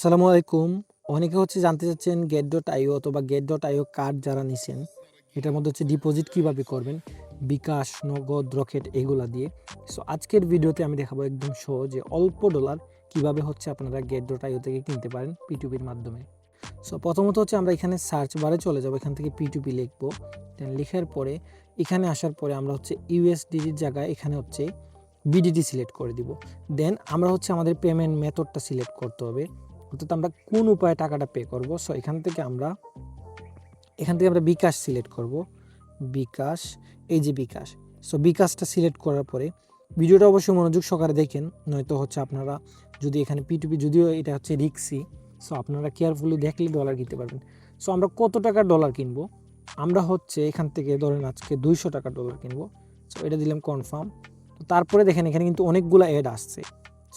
আসসালামু আলাইকুম। অনেকে জানতে চাচ্ছেন get.io অথবা get.io কার্ড যারা নিছেন, এটার মধ্যে ডিপোজিট কিভাবে করবেন? বিকাশ, নগদ, রকেট এগুলা দিয়ে। সো আজকের ভিডিওতে আমি দেখাবো একদম সহজে অল্প ডলার কিভাবে আপনারা get.io থেকে কিনতে পারেন P2P-র মাধ্যমে। সো প্রথমত আমরা এখানে সার্চ বারে চলে যাব, এখান থেকে P2P লিখবো। দেন লেখার পরে এখানে আসার পরে আমরা USDT-র জায়গায় এখানে BDT সিলেক্ট করে দিব। দেন আমরা আমাদের পেমেন্ট মেথডটা সিলেক্ট করতে হবে, অর্থাৎ আমরা কোন উপায়ে টাকাটা পে করব। সো এখান থেকে আমরা বিকাশ সিলেক্ট করব। বিকাশ, এই যে বিকাশ। সো বিকাশটা সিলেক্ট করার পরে ভিডিওটা অবশ্যই মনোযোগ সহকারে দেখেন, নয়তো আপনারা যদি এখানে P2P, যদিও এটা রিস্কি, সো আপনারা কেয়ারফুলি দেখলে ডলার কিনতে পারবেন। সো আমরা কত টাকা ডলার কিনবো? আমরা এখান থেকে ধরেন আজকে 200 টাকা ডলার কিনবো। সো এটা দিলাম কনফার্ম। তো তারপরে দেখেন এখানে কিন্তু অনেকগুলো অ্যাড আসছে।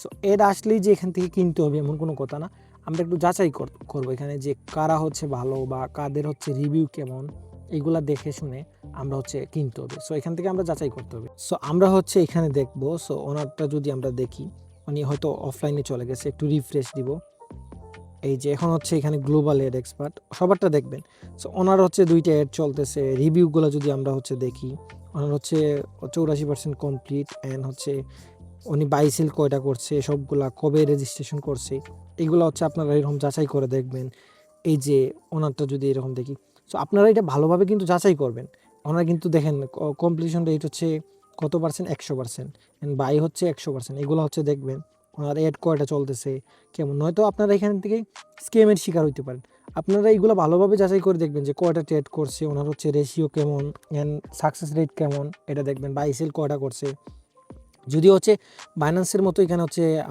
সো অ্যাড আসলেই যে এখান থেকে কিনতে হবে এমন কোনো কথা না। আমরা একটু যাচাই করবো এখানে যে কারা ভালো বা কাদের রিভিউ কেমন, এইগুলা দেখে শুনে আমরা কিনতে হবে। সো এখান থেকে আমরা যাচাই করতে হবে। সো আমরা এখানে দেখবো। সো ওনারটা যদি আমরা দেখি, উনি হয়তো অফলাইনে চলে গেছে, একটু রিফ্রেশ দিব। এই যে এখন এখানে গ্লোবাল এড এক্সপার্ট সবারটা দেখবেন। সো ওনার দুইটা অ্যাড চলতেছে। রিভিউগুলো যদি আমরা দেখি, ওনার 84% কমপ্লিট অ্যান্ড উনি বাই সেল কয়টা করছে, সবগুলা কবে রেজিস্ট্রেশন করছে, এগুলো আপনারা এরকম যাচাই করে দেখবেন। এই যে ওনারটা যদি এরকম দেখি, সো আপনারা এটা ভালোভাবে কিন্তু যাচাই করবেন। ওনারা কিন্তু দেখেন কমপ্লিশন রেট কত পার্সেন্ট, 100%, অ্যান্ড বাই 100%। এগুলো দেখবেন ওনার অ্যাড কয়টা চলতেছে কেমন, নয়তো আপনারা এখান থেকে স্ক্যামের শিকার হইতে পারেন। আপনারা এইগুলো ভালোভাবে যাচাই করে দেখবেন যে কয়টা ট্রেড করছে, ওনার রেশিও কেমন অ্যান্ড সাকসেস রেট কেমন, এটা দেখবেন। বাই সেল কয়টা করছে। যদি বাইন্যান্সের মতো এখানে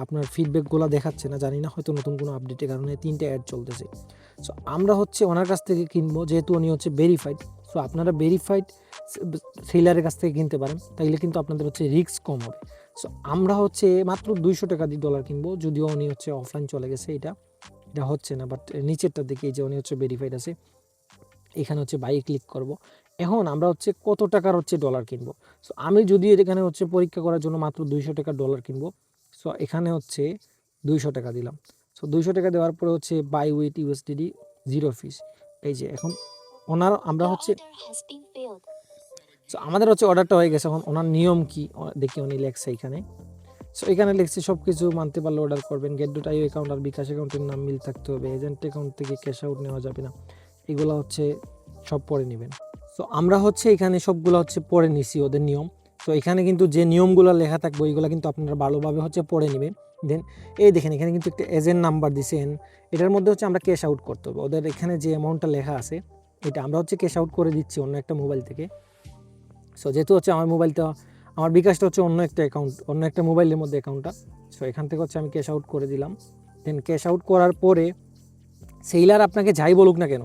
আপনার ফিডব্যাকগুলো দেখাচ্ছে না, জানি না, হয়তো নতুন কোনো আপডেটের কারণে 3টে অ্যাড চলতেছে। সো আমরা ওনার কাছ থেকে কিনবো, যেহেতু উনি ভেরিফাইড। সো আপনারা ভেরিফাইড সেলারের কাছ থেকে কিনতে পারেন, তাইলে কিন্তু আপনাদের রিস্ক কম হবে। সো আমরা মাত্র 200 টাকা দিয়ে ডলার কিনবো, যদিও উনি অফলাইন চলে গেছে। এটা হচ্ছে না, বাট নিচেরটা দেখে যে উনি ভেরিফাইড আছে, এখানে বাই ক্লিক করব। এখন আমরা কত টাকার ডলার কিনবো। সো আমি যদি এখানে পরীক্ষা করার জন্য মাত্র 200 টাকার ডলার কিনবো। সো এখানে 200 টাকা দিলাম। সো 200 টাকা দেওয়ার পরে বাই উইথ USDT, 0 ফিস। এই যে এখন আমরা সো আমাদের অর্ডারটা হয়ে গেছে। এখন ওনার নিয়ম কি দেখি, উনি লেখছে এখানে। সো এখানে লিখছে সব কিছু মানতে পারলে অর্ডার করবেন। get.io অ্যাকাউন্ট আর বিকাশ অ্যাকাউন্টের নাম মিল থাকতে হবে। এজেন্ট অ্যাকাউন্ট থেকে ক্যাশ আউট নেওয়া যাবে না। এগুলো সব পরে নেবেন। সো আমরা এখানে সবগুলো পড়ে নিছি ওদের নিয়ম। সো এখানে কিন্তু যে নিয়মগুলো লেখা থাকবে ওইগুলো কিন্তু আপনারা ভালোভাবে পড়ে নেবেন। দেন এই দেখেন এখানে কিন্তু একটা এজেন্ট নাম্বার দিছেন। এটার মধ্যে আমরা ক্যাশ আউট করতে হবে। ওদের এখানে যে অ্যামাউন্টটা লেখা আছে, এটা আমরা ক্যাশ আউট করে দিচ্ছি অন্য একটা মোবাইল থেকে। সো যেহেতু আমার মোবাইলটা, আমার বিকাশটা অন্য একটা অ্যাকাউন্ট, অন্য একটা মোবাইলের মধ্যে অ্যাকাউন্টটা। সো এখান থেকে আমি ক্যাশ আউট করে দিলাম। দেন ক্যাশ আউট করার পরে সেলার আপনাকে যাই বলুক না কেন,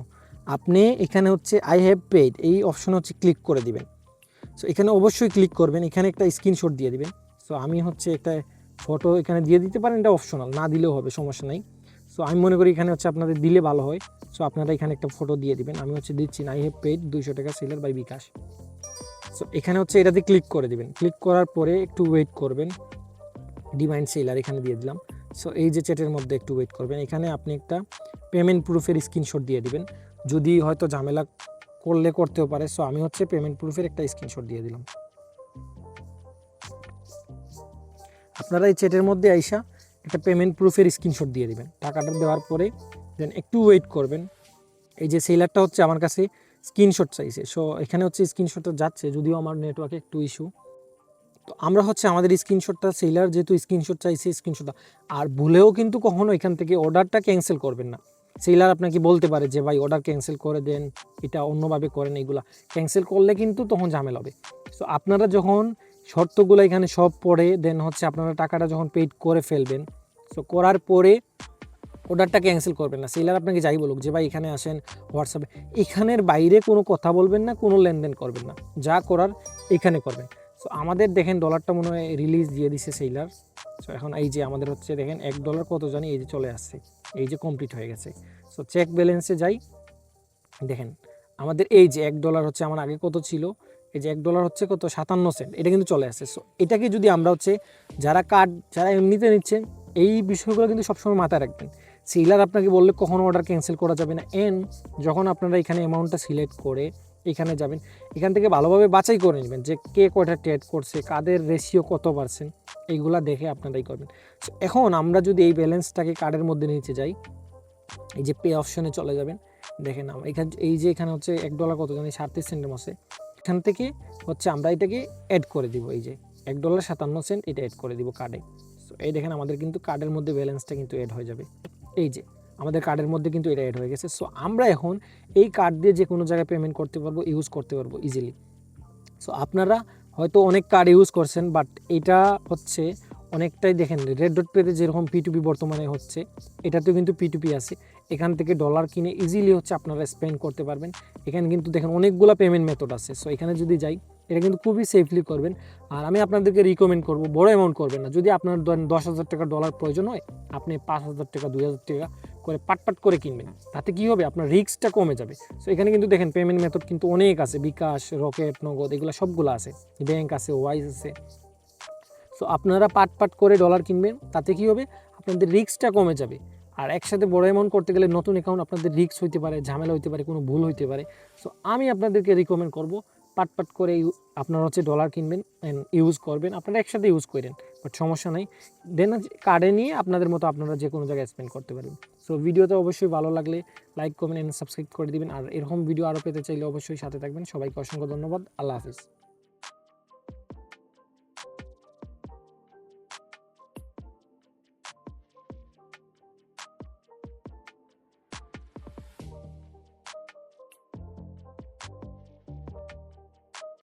আপনি এখানে আই হ্যাভ পেইড এই অপশনে ক্লিক করে দিবেন। সো এখানে অবশ্যই ক্লিক করবেন, এখানে একটা স্ক্রিনশট দিয়ে দিবেন। সো আমি একটা ফটো এখানে দিয়ে দিতে পারেন, এটা অপশনাল, না দিলেও হবে, সমস্যা নাই। সো আমি মনে করি এখানে আপনাদের দিলে ভালো হয়। সো আপনারা এখানে একটা ফটো দিয়ে দিবেন। আমি দিচ্ছি আই হ্যাভ পেইড 200 টাকা সেলার বাই বিকাশ। সো এখানে এটাতে ক্লিক করে দিবেন। ক্লিক করার পরে একটু ওয়েট করবেন। ডিমান্ড সেলার এখানে দিয়ে দিলাম। সো এই যে চ্যাটের মধ্যে একটু ওয়েট করবেন। এখানে আপনি একটা পেমেন্ট প্রুফের স্ক্রিনশট দিয়ে দিবেন, যদি হয়তো ঝামেলা করলে করতেও পারে। সো আমি পেমেন্ট প্রুফের একটা স্ক্রিনশট দিয়ে দিলাম। আপনারা এই চ্যাটের মধ্যে আইসা একটা পেমেন্ট প্রুফের স্ক্রিনশট দিয়ে দিবেন। টাকাটা দেওয়ার পরে দেন একটু ওয়েট করবেন। এই যে সেলারটা আমার কাছে স্ক্রিনশট চাইছে। সো এখানে স্ক্রিনশটটা যাচ্ছে, যদিও আমার নেটওয়ার্কে একটু ইস্যু। তো আমরা আমাদের স্ক্রিনশটটা, সেলার যেহেতু স্ক্রিনশট চাইছে, স্ক্রিনশটটা আর ভুলেও কিন্তু কখনো এখান থেকে অর্ডারটা ক্যান্সেল করবেন না। সেলার আপনাকে বলতে পারে যে ভাই অর্ডার ক্যান্সেল করে দেন, এটা অন্যভাবে করেন। এইগুলা ক্যান্সেল করলে কিন্তু তখন ঝামেলা হবে। সো আপনারা যখন শর্তগুলো এখানে সব পড়ে দেন আপনারা টাকাটা যখন পেইড করে ফেলবেন, সো করার পরে অর্ডারটা ক্যান্সেল করবেন না। সেলার আপনাকে যাই বলুক যে ভাই এখানে আসেন হোয়াটসঅ্যাপে, এখানের বাইরে কোনো কথা বলবেন না, কোনো লেনদেন করবেন না, যা করার এখানে করবেন। সো আমাদের দেখেন ডলারটা মনে হয় রিলিজ দিয়ে দিছে সেলার। সো এখন এই যে আমাদের দেখেন $1 কত জানি, এই যে চলে আসছে, এই যে কমপ্লিট হয়ে গেছে। সো চেক ব্যালেন্সে যাই, দেখেন আমাদের এই যে $1 আমার আগে কত ছিল, এই যে $1 কত 57 সেন্ট, এটা কিন্তু চলে আসছে। সো এটাকে যদি আমরা যারা কার্ড, যারা এমনিতে নিচ্ছেন, এই বিষয়গুলো কিন্তু সবসময় মাথায় রাখবেন। সেলার আপনাকে বললে কখনো অর্ডার ক্যান্সেল করা যাবে না। এন্ড যখন আপনারা এখানে অ্যামাউন্টটা সিলেক্ট করে এখানে যাবেন, এখান থেকে ভালোভাবে বাছাই করে নেবেন যে কে কয়টা ট্রেড করছে, কাদের রেশিও কত পার্সেন্ট, এইগুলা দেখে আপনারাই করবেন। সো এখন আমরা যদি এই ব্যালেন্সটাকে কার্ডের মধ্যে নিচে যাই, এই যে পে অপশনে চলে যাবেন, দেখেন এখানে এই যে এখানে হচ্ছে $1 কত জানি 37 সেন্টের মধ্যে, এখান থেকে হচ্ছে আমরা এটাকে অ্যাড করে দিব, এই যে $1.57 এটা অ্যাড করে দিব কার্ডে। সো এই দেখেন আমাদের কিন্তু কার্ডের মধ্যে ব্যালেন্সটা কিন্তু অ্যাড হয়ে যাবে, এই যে আমাদের কার্ডের মধ্যে কিন্তু এটা অ্যাড হয়ে গেছে। সো আমরা এখন এই কার্ড দিয়ে যে কোনো জায়গায় পেমেন্ট করতে পারবো, ইউজ করতে পারবো ইজিলি। সো আপনারা হয়তো অনেক কার্ড ইউজ করছেন, বাট এটা হচ্ছে অনেকটাই দেখেন রেড ডট পেতে যেরকম P2P বর্তমানে হচ্ছে, এটাতেও কিন্তু P2P আছে। এখান থেকে ডলার কিনে ইজিলি হচ্ছে আপনারা স্পেন্ড করতে পারবেন। এখানে কিন্তু দেখেন অনেকগুলো পেমেন্ট মেথড আছে। সো এখানে যদি যাই, এটা কিন্তু খুবই সেফলি করবেন। আর আমি আপনাদেরকে রিকমেন্ড করব বড় অ্যামাউন্ট করবেন না। যদি আপনার 10,000 টাকা ডলার প্রয়োজন হয়, আপনি 5,000 টাকা 2,000 টাকা করে পাট করে কিনবেন। তাতে কি হবে, আপনার রিস্কটা কমে যাবে। সো এখানে কিন্তু দেখেন পেমেন্ট মেথড কিন্তু অনেক আছে, বিকাশ, রকেট, নগদ, এগুলো সবগুলো আছে, ব্যাংক আছে, ওয়াইজ আছে। সো আপনারা পাট করে ডলার কিনবেন, তাতে কি হবে, আপনাদের রিস্কটা কমে যাবে। আর একসাথে বড় অ্যামাউন্ট করতে গেলে নতুন অ্যাকাউন্ট আপনাদের রিস্ক হইতে পারে, ঝামেলা হইতে পারে, কোনো ভুল হইতে পারে। সো আমি আপনাদেরকে রিকমেন্ড করব পাট করে আপনারা হচ্ছে ডলার কিনবেন অ্যান্ড ইউজ করবেন। আপনারা একসাথে ইউজ করেন, বাট সমস্যা নাই। দেন কার্ডে নিয়ে আপনাদের মতো আপনারা যে কোনো জায়গায় স্পেন্ড করতে পারবেন। সো ভিডিওতে অবশ্যই ভালো লাগলে লাইক, কমেন্ট অ্যান্ড সাবস্ক্রাইব করে দিবেন। আর এরকম ভিডিও আরও পেতে চাইলে অবশ্যই সাথে থাকবেন। সবাইকে অসংখ্য ধন্যবাদ। আল্লাহ হাফিজ।